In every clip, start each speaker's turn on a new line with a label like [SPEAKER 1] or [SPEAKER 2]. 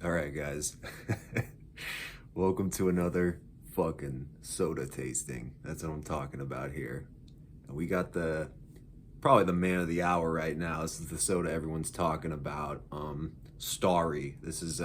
[SPEAKER 1] All right, guys. Welcome to another fucking soda tasting. That's what I'm talking about here. And we got the probably the man of the hour right now. This is the soda everyone's talking about. Starry. This is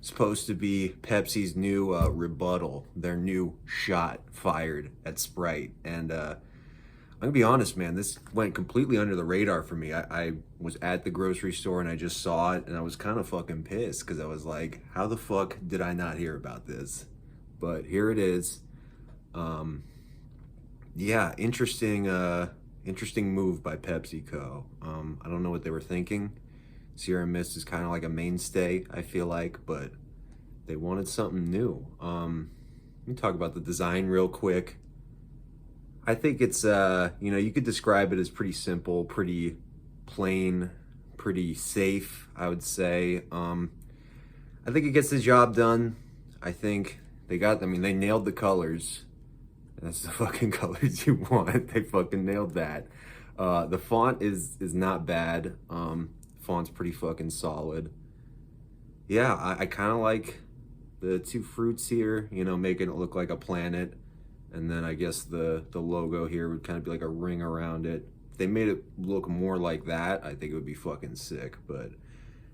[SPEAKER 1] supposed to be Pepsi's new rebuttal, their new shot fired at Sprite. And I'm gonna be honest, man. This went completely under the radar for me. I was at the grocery store and I just saw it, and I was kind of fucking pissed because I was like, "How the fuck did I not hear about this?" But here it is. Um, yeah, interesting move by PepsiCo. I don't know what they were thinking. Sierra Mist is kind of like a mainstay, I feel like, but they wanted something new. Let me talk about the design real quick. I think it's you could describe it as pretty simple, pretty plain, pretty safe, I would say. I think it gets the job done. I think they nailed the colors. That's the fucking colors you want. They fucking nailed that. The font is not bad. Font's pretty fucking solid. Yeah, I kind of like the two fruits here, making it look like a planet. And then I guess the logo here would kind of be like a ring around it. If they made it look more like that, I think it would be fucking sick. But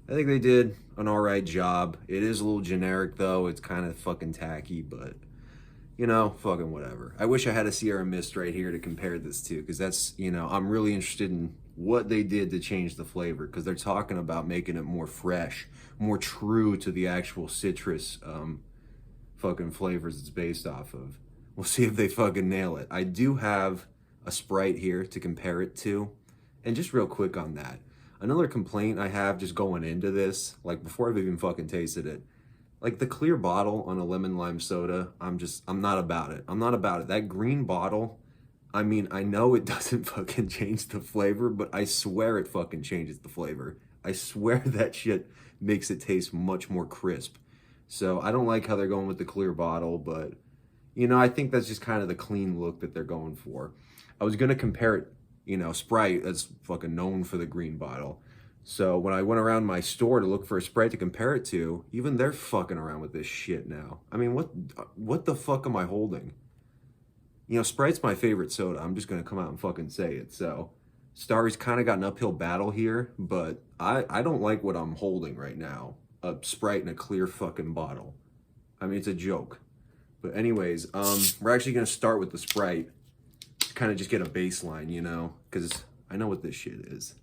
[SPEAKER 1] I think they did an all right job. It is a little generic though. It's kind of fucking tacky, but fucking whatever. I wish I had a Sierra Mist right here to compare this to, because I'm really interested in what they did to change the flavor, because they're talking about making it more fresh, more true to the actual citrus fucking flavors it's based off of. We'll see if they fucking nail it. I do have a Sprite here to compare it to. And just real quick on that, another complaint I have just going into this, like before I've even fucking tasted it, like the clear bottle on a lemon lime soda, I'm not about it. I'm not about it. That green bottle, I mean, I know it doesn't fucking change the flavor, but I swear it fucking changes the flavor. I swear that shit makes it taste much more crisp. So I don't like how they're going with the clear bottle, but I think that's just kind of the clean look that they're going for. I was gonna compare it, Sprite that's fucking known for the green bottle. So when I went around my store to look for a Sprite to compare it to, even they're fucking around with this shit now. I mean, what the fuck am I holding? Sprite's my favorite soda. I'm just gonna come out and fucking say it. So Starry's kind of got an uphill battle here, but I don't like what I'm holding right now. A Sprite in a clear fucking bottle. I mean, it's a joke. But anyways, we're actually gonna start with the Sprite to kind of just get a baseline, because I know what this shit is.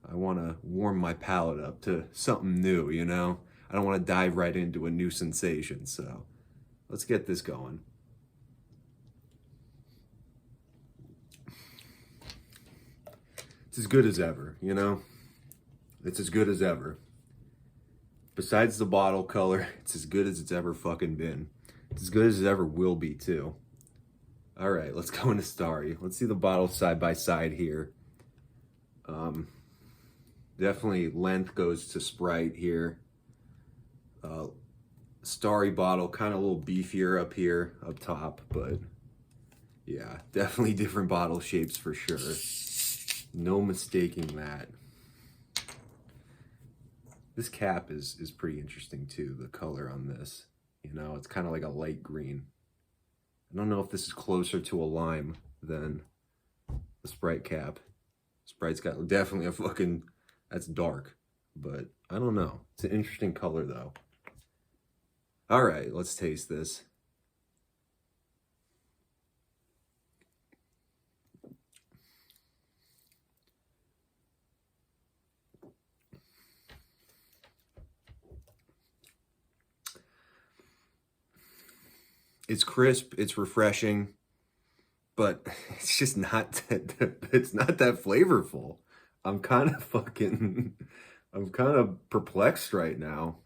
[SPEAKER 1] I want to warm my palate up to something new, I don't want to dive right into a new sensation. So let's get this going. It's as good as ever, It's as good as ever. Besides the bottle color, it's as good as it's ever fucking been. It's as good as it ever will be, too. All right, let's go into Starry. Let's see the bottles side by side here. Definitely length goes to Sprite here. Starry bottle, kind of a little beefier up here, up top, but yeah, definitely different bottle shapes for sure. No mistaking that. This cap is pretty interesting too, the color on this. It's kind of like a light green. I don't know if this is closer to a lime than the Sprite cap. Sprite's got definitely a fucking, that's dark, but I don't know. It's an interesting color though. All right, let's taste this. It's crisp, it's refreshing, but it's just not it's not that flavorful. I'm kind of fucking I'm kind of perplexed right now.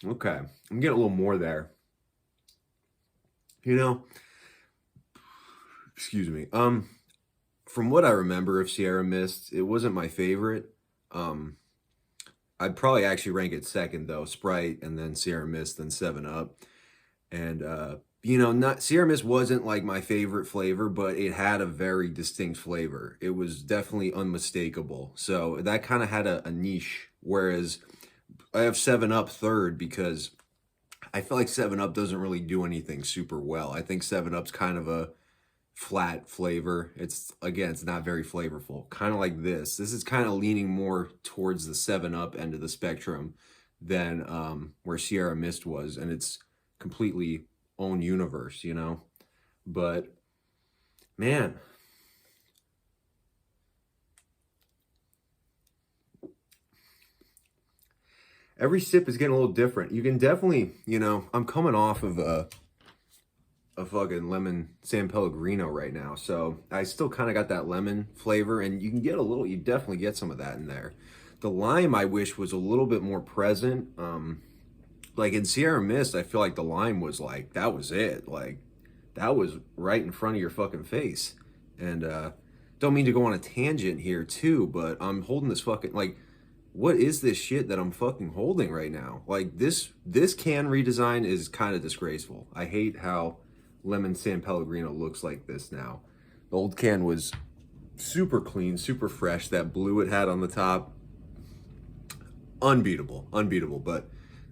[SPEAKER 1] Okay, I'm getting a little more there. You know, excuse me. From what I remember of Sierra Mist, it wasn't my favorite. Um, I'd probably actually rank it second though, Sprite and then Sierra Mist, then 7 Up. And You know, not Sierra Mist wasn't like my favorite flavor, but it had a very distinct flavor. It was definitely unmistakable. So that kind of had a niche. Whereas I have 7 Up third because I feel like 7 Up doesn't really do anything super well. I think 7 Up's kind of a flat flavor. It's again, it's not very flavorful. Kind of like this. This is kind of leaning more towards the 7 Up end of the spectrum than where Sierra Mist was, and it's completely own universe, you know. But man, every sip is getting a little different. You can definitely, you know, I'm coming off of a fucking lemon San Pellegrino right now. So I still kind of got that lemon flavor, and you can get a little, you definitely get some of that in there. The lime I wish was a little bit more present. Like in Sierra Mist, I feel like the lime was like, that was it. Like that was right in front of your fucking face. And don't mean to go on a tangent here too, but I'm holding this fucking like, what is this shit that I'm fucking holding right now? Like this can redesign is kind of disgraceful. I hate how lemon San Pellegrino looks like this now. The old can was super clean, super fresh. That blue it had on the top, unbeatable, unbeatable. But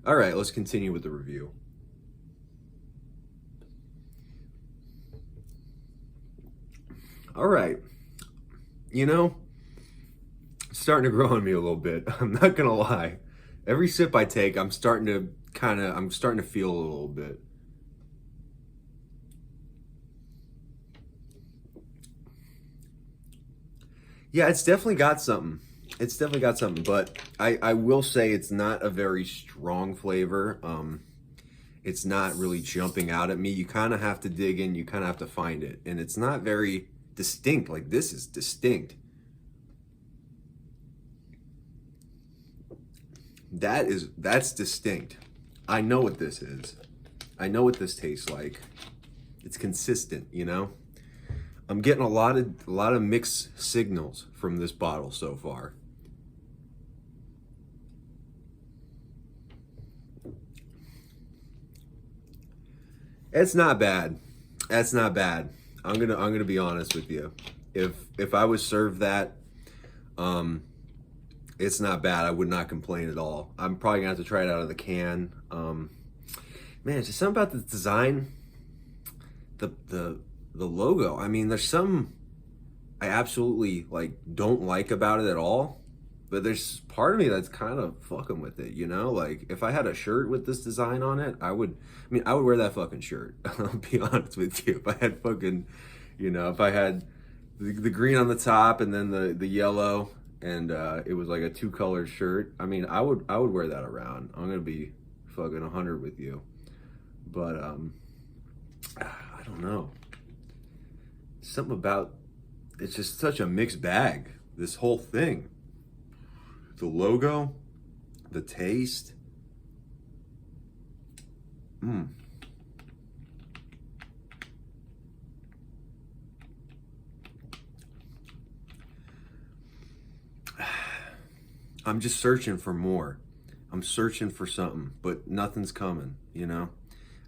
[SPEAKER 1] all right, let's continue with the review. All right, you know, it's starting to grow on me a little bit. I'm not gonna lie. Every sip I take, I'm starting to feel a little bit. Yeah, it's definitely got something. It's definitely got something, but I will say it's not a very strong flavor. It's not really jumping out at me. You kind of have to dig in, you kind of have to find it. And it's not very distinct. Like this is distinct. That's distinct. I know what this is. I know what this tastes like. It's consistent, you know? I'm getting a lot of mixed signals from this bottle so far. It's not bad. That's not bad. I'm gonna be honest with you. If I was served that, um, it's not bad. I would not complain at all. I'm probably gonna have to try it out of the can. Man, it's just something about the design, the logo. I mean, there's some I absolutely like don't like about it at all. But there's part of me that's kind of fucking with it, you know? Like if I had a shirt with this design on it, I would wear that fucking shirt. I'll be honest with you. If I had fucking, you know, if I had the green on the top and then the yellow and it was like a two color shirt, I mean, I would wear that around. I'm gonna be fucking 100 with you. But I don't know. Something about it's just such a mixed bag. This whole thing. The logo, the taste. Mm. I'm just searching for more. I'm searching for something, but nothing's coming, you know?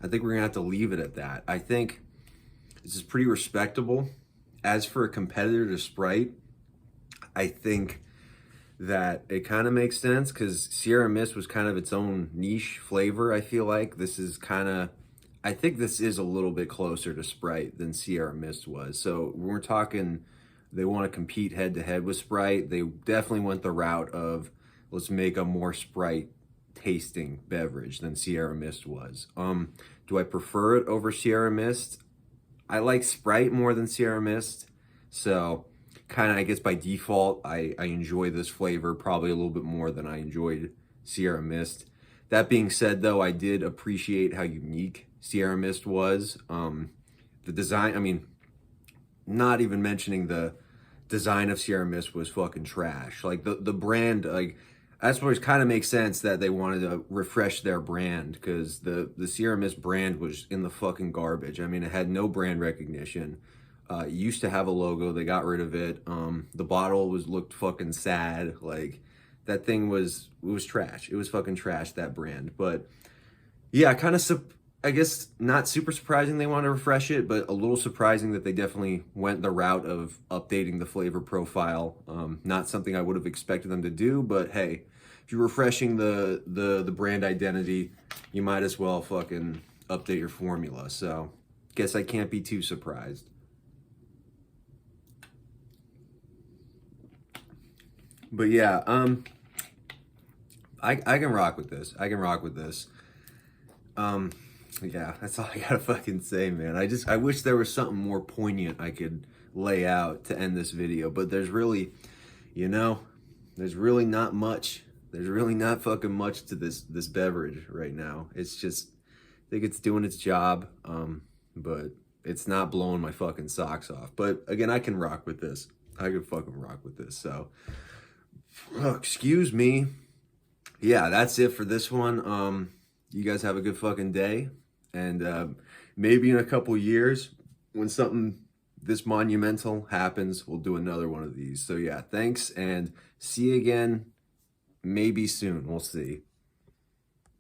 [SPEAKER 1] I think we're gonna have to leave it at that. I think this is pretty respectable. As for a competitor to Sprite, I think that it kind of makes sense because Sierra Mist was kind of its own niche flavor. I feel like this is kind of, I think this is a little bit closer to Sprite than Sierra Mist was. So when we're talking, they want to compete head to head with Sprite. They definitely went the route of let's make a more Sprite tasting beverage than Sierra Mist was. Do I prefer it over Sierra Mist? I like Sprite more than Sierra Mist. So kind of, I guess by default, I enjoy this flavor probably a little bit more than I enjoyed Sierra Mist. That being said, though, I did appreciate how unique Sierra Mist was. The design, I mean, not even mentioning the design of Sierra Mist was fucking trash. Like the brand, like that's where it kind of makes sense that they wanted to refresh their brand because the Sierra Mist brand was in the fucking garbage. I mean, it had no brand recognition. It used to have a logo. They got rid of it. The bottle was looked fucking sad. Like that thing was, it was trash. It was fucking trash, that brand. But yeah, I guess not super surprising they want to refresh it, but a little surprising that they definitely went the route of updating the flavor profile. Not something I would have expected them to do, but hey, if you're refreshing the brand identity, you might as well fucking update your formula. So, guess I can't be too surprised. But yeah, I can rock with this. I can rock with this. Um, yeah, that's all I gotta fucking say, man. I wish there was something more poignant I could lay out to end this video, but there's really, you know, there's really not much. There's really not fucking much to this beverage right now. It's just, I think it's doing its job, but it's not blowing my fucking socks off. But again, I can rock with this. I can fucking rock with this. So, excuse me. Yeah, that's it for this one. You guys have a good fucking day. And maybe in a couple years, when something this monumental happens, we'll do another one of these. So yeah, thanks and see you again maybe soon. We'll see.